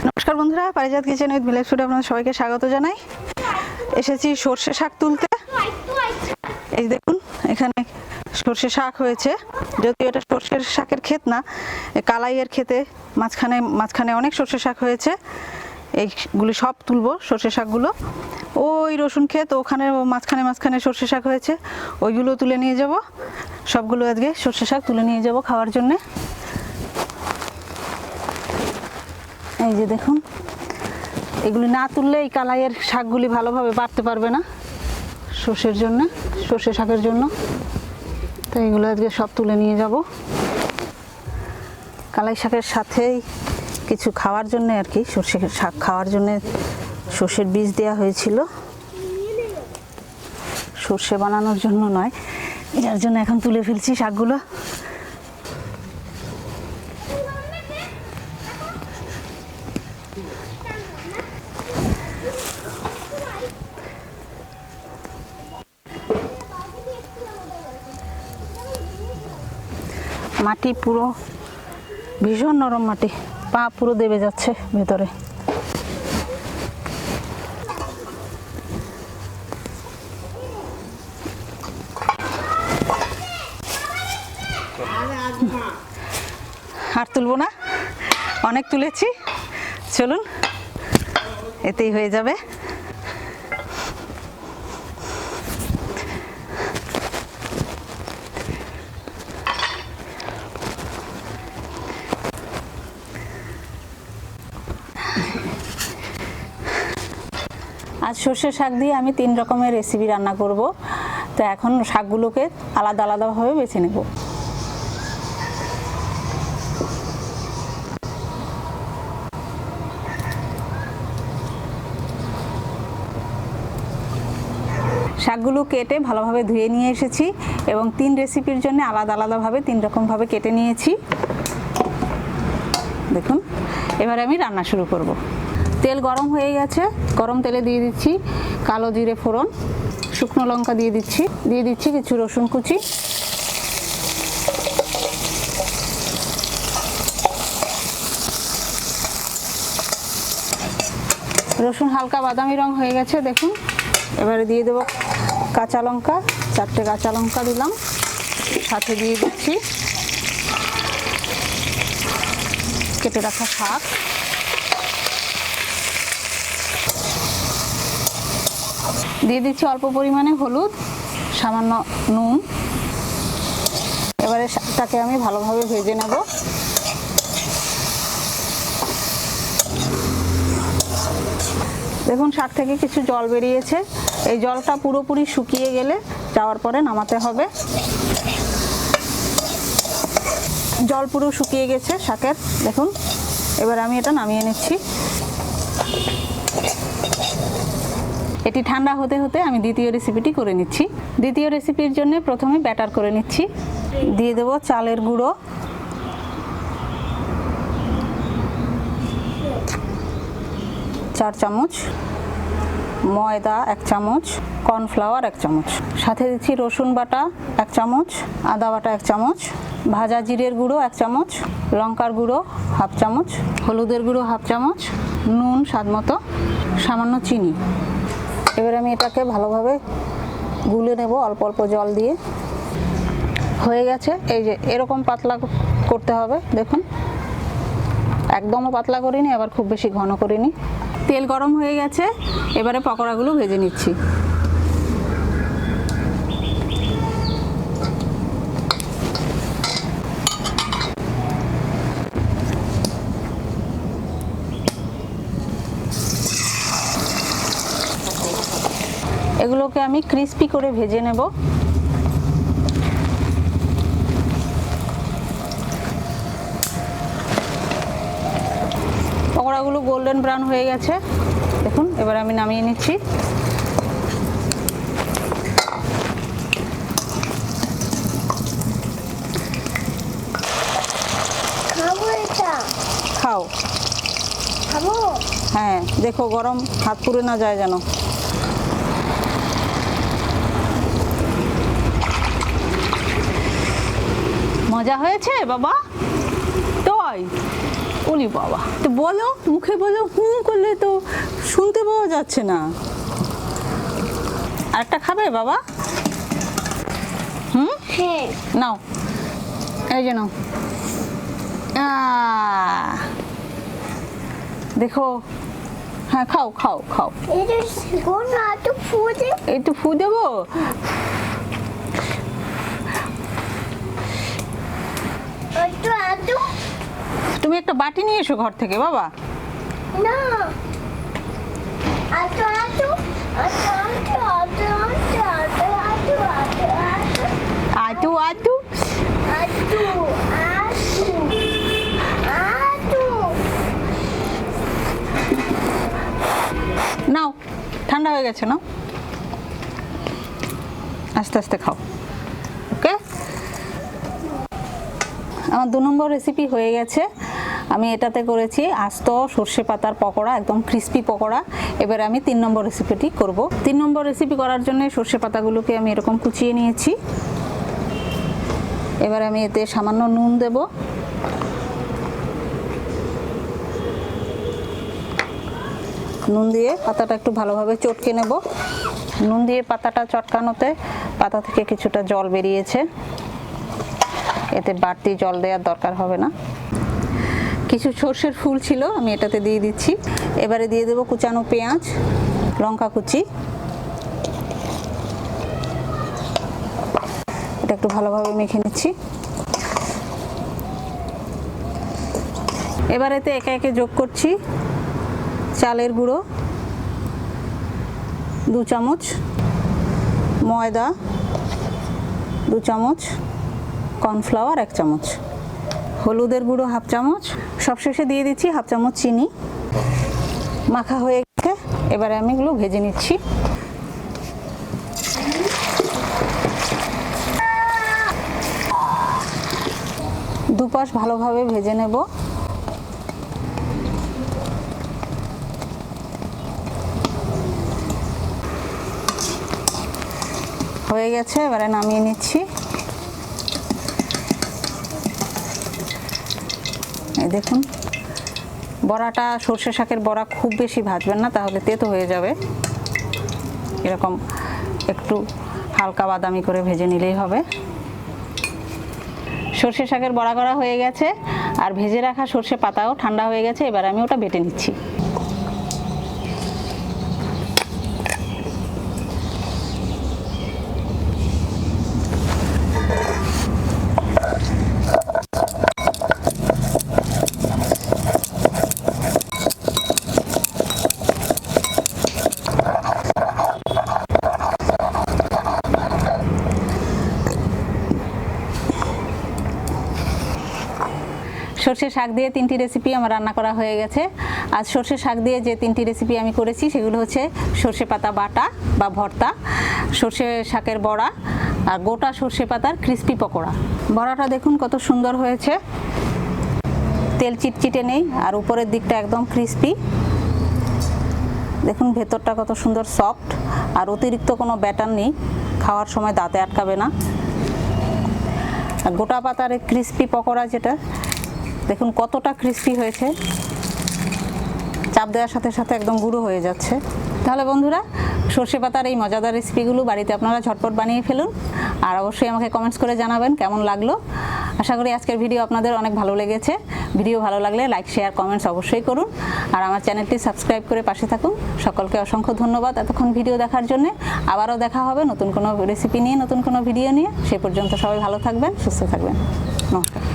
নমস্কার বন্ধুরা, পারিজাত kitchen with village ফুডে আপনাদের সবাইকে স্বাগত জানাই। এসেছি সর্ষে শাক তুলতে। এই দেখুন, এখানে সর্ষে শাক হয়েছে, যদিও এটা সর্ষের শাকের ক্ষেত না, কালাইয়ের ক্ষেতে মাঝখানে অনেক সর্ষে শাক হয়েছে। এইগুলি সব তুলবো সর্ষে শাকগুলো। ওই রসুন ক্ষেত, ওখানে মাঝখানে সর্ষে শাক হয়েছে, ওইগুলো তুলে নিয়ে যাব। সবগুলো আজকে সর্ষে শাক তুলে নিয়ে যাব খাওয়ার জন্যে। এই যে দেখুন, এগুলি না তুললে এই কালাইয়ের শাকগুলি ভালোভাবে বাড়তে পারবে না সর্ষে শাকের জন্য। তো এগুলো আজকে সব তুলে নিয়ে যাব। কালাই শাকের সাথেই কিছু খাওয়ার জন্য আর কি, সর্ষে শাক খাওয়ার জন্য সর্ষের বীজ দেওয়া হয়েছিল, সর্ষে বানানোর জন্য নয়, যার জন্য এখন তুলে ফেলছি শাকগুলো। মাটি পুরো ভীষণ নরম মাটি, পা পুরো দেবে যাচ্ছে ভেতরে। আর তুলবো না, অনেক তুলেছি, চলুন এতেই হয়ে যাবে। আজ সর্ষে শাক দিয়ে আমি 3 রকমের রেসিপি রান্না করব। তো এখন শাকগুলোকে আলাদা আলাদাভাবে বেছে নেব। শাকগুলো কেটে ভালোভাবে ধুয়ে নিয়ে এসেছি এবং 3 রেসিপির জন্য আলাদা আলাদাভাবে 3 রকমভাবে কেটে নিয়েছি। দেখুন, এবারে আমি রান্না শুরু করব। তেল গরম হয়ে গেছে, গরম তেলে দিয়ে দিচ্ছি কালো জিরে ফোড়ন, শুকনো লঙ্কা দিয়ে দিচ্ছি কিছু রসুন কুচি, রসুন হালকা বাদামি রং হয়ে গেছে দেখুন। এবারে দিয়ে দেবো কাঁচা লঙ্কা, 4টে কাঁচা লঙ্কা দিলাম, সাথে দিয়ে দিচ্ছি কেটে রাখা শাক, দিয়ে দিচ্ছি অল্প পরিমাণে হলুদ, সামান্য নুন। এবারে শাকটাকে আমি ভালোভাবে ভেজে নেব। দেখুন, শাক থেকে কিছু জল বেরিয়েছে, এই জলটা পুরোপুরি শুকিয়ে গেলে যাওয়ার পরে নামাতে হবে। জল পুরো শুকিয়ে গেছে শাকের, দেখুন। এবার আমি এটা নামিয়ে নিচ্ছি। এটি ঠান্ডা হতে হতে আমি দ্বিতীয় রেসিপিটি করে নিচ্ছি। দ্বিতীয় রেসিপির জন্য প্রথমে ব্যাটার করে নিচ্ছি। দিয়ে দেব চালের গুঁড়ো, 4 চামচ, ময়দা 1 চামচ, কর্নফ্লাওয়ার 1 চামচ, সাথে দিচ্ছি রসুন বাটা 1 চামচ, আদা বাটা 1 চামচ, ভাজা জিরের গুঁড়ো 1 চামচ, লঙ্কার গুঁড়ো 1/2 চামচ, হলুদের গুঁড়ো 1/2 চামচ, নুন স্বাদ মতো, সামান্য চিনি। এবার আমি এটাকে ভালোভাবে গুলে নেব অল্প অল্প জল দিয়ে। হয়ে গেছে, এই যে এরকম পাতলা করতে হবে দেখুন, একদমও পাতলা করিনি, আবার খুব বেশি ঘন করিনি। তেল গরম হয়ে গেছে, এবারে পকোড়াগুলো ভেজে নিচ্ছি। এগুলোকে আমি ক্রিস্পি করে ভেজে নেব। পকোড়াগুলো গোল্ডেন ব্রাউন হয়ে গেছে দেখুন। এবার আমি নামিয়ে নিচ্ছি। খাও, হ্যাঁ দেখো গরম, হাত পুড়ে না যায় যেন। মজা হয়েছে বাবা? টয় ওলি বাবা, তো বলো, মুখে বলো, হুম করলে তো শুনতে পাওয়া যাচ্ছে না। আরেকটা খাবে বাবা? হ্যাঁ। নাও, এই যে নাও। দেখো, হ্যাঁ খাও খাও খাও। এটা কোন একটু ফুদে, একটু ফু দেবো। একটু তুমি একটা বাটি নিয়ে এসো ঘর থেকে বাবা। না, একটু একটু আটু আটু। নাও, ঠান্ডা হয়ে গেছে না, আস্তে আস্তে খাও। ওকে, আমার 2 নম্বর রেসিপি হয়ে গেছে। আমি এটাতে করেছি আস্ত সর্ষে পাতার পকোড়া, একদম ক্রিস্পি পকোড়া। এবার আমি 3 নম্বর রেসিপিটি করব। 3 নম্বর রেসিপি করার জন্য সর্ষে পাতাগুলোকে আমি এরকম কুচিয়ে নিয়েছি। এবার আমি এতে সামান্য নুন দেব, নুন দিয়ে পাতাটা একটু ভালোভাবে চটকে নেব। নুন দিয়ে পাতাটা চটকানোতে পাতা থেকে কিছুটা জল বেরিয়েছে, এতে বাড়তি জল দেওয়ার দরকার হবে না। কিছু সর্ষের ফুল ছিল, আমি এটাতে দিয়ে দিচ্ছি। এবারে দিয়ে দেবো কুচানো পেঁয়াজ, লঙ্কা কুচি। এটা একটু ভালোভাবে মেখে নিচ্ছি। এবার এতে একে একে যোগ করছি চালের গুঁড়ো 2 চামচ, ময়দা 2 চামচ, কর্নফ্লাওয়ার 1 চামচ, হলুদের গুঁড়ো 1/2 চামচ, সবশেষে দিয়ে দিচ্ছি 1/2 চামচ চিনি। মাখা হয়ে গেছে, এবারে আমি এগুলো ভেজে নিচ্ছি। দুপাশ ভালোভাবে ভেজে নেব। হয়ে গেছে, এবারে নামিয়ে নিচ্ছি। এই দেখুন, বড়াটা সর্ষে শাকের বড়া খুব বেশি ভাজবেন না, তাহলে তেতো হয়ে যাবে। এরকম একটু হালকা বাদামি করে ভেজে নিলেই হবে। সর্ষে শাকের বড়া করা হয়ে গেছে, আর ভেজে রাখা সর্ষে পাতাও ঠান্ডা হয়ে গেছে। এবার আমি ওটা বেটে নিচ্ছি। সর্ষে শাক দিয়ে 3টি রেসিপি আমার রান্না করা হয়ে গেছে। আজ সর্ষে শাক দিয়ে যে 3টি রেসিপি আমি করেছি সেগুলো হচ্ছে সর্ষে পাতা বাটা বা ভর্তা, সর্ষে শাকের বড়া, আর গোটা সর্ষে পাতার ক্রিস্পি পকোড়া। বড়াটা দেখুন কত সুন্দর হয়েছে, তেল চিটচিটে নেই, আর উপরের দিকটা একদম ক্রিস্পি। দেখুন ভেতরটা কত সুন্দর সফট, আর অতিরিক্ত কোনো ব্যাটার নেই, খাওয়ার সময় দাঁতে আটকাবে না। আর গোটা পাতার ক্রিস্পি পকোড়া যেটা, দেখুন কতটা ক্রিস্পি হয়েছে, চাপ দেওয়ার সাথে সাথে একদম গুঁড়ো হয়ে যাচ্ছে। তাহলে বন্ধুরা, সর্ষে পাতার এই মজাদার রেসিপিগুলো বাড়িতে আপনারা ঝটপট বানিয়ে ফেলুন, আর অবশ্যই আমাকে কমেন্টস করে জানাবেন কেমন লাগলো। আশা করি আজকের ভিডিও আপনাদের অনেক ভালো লেগেছে। ভিডিও ভালো লাগলে লাইক, শেয়ার, কমেন্টস অবশ্যই করুন, আর আমার চ্যানেলটি সাবস্ক্রাইব করে পাশে থাকুন। সকলকে অসংখ্য ধন্যবাদ এতক্ষণ ভিডিও দেখার জন্য। আবারও দেখা হবে নতুন কোনো রেসিপি নিয়ে, নতুন কোনো ভিডিও নিয়ে। সে পর্যন্ত সবাই ভালো থাকবেন, সুস্থ থাকবেন। নমস্কার।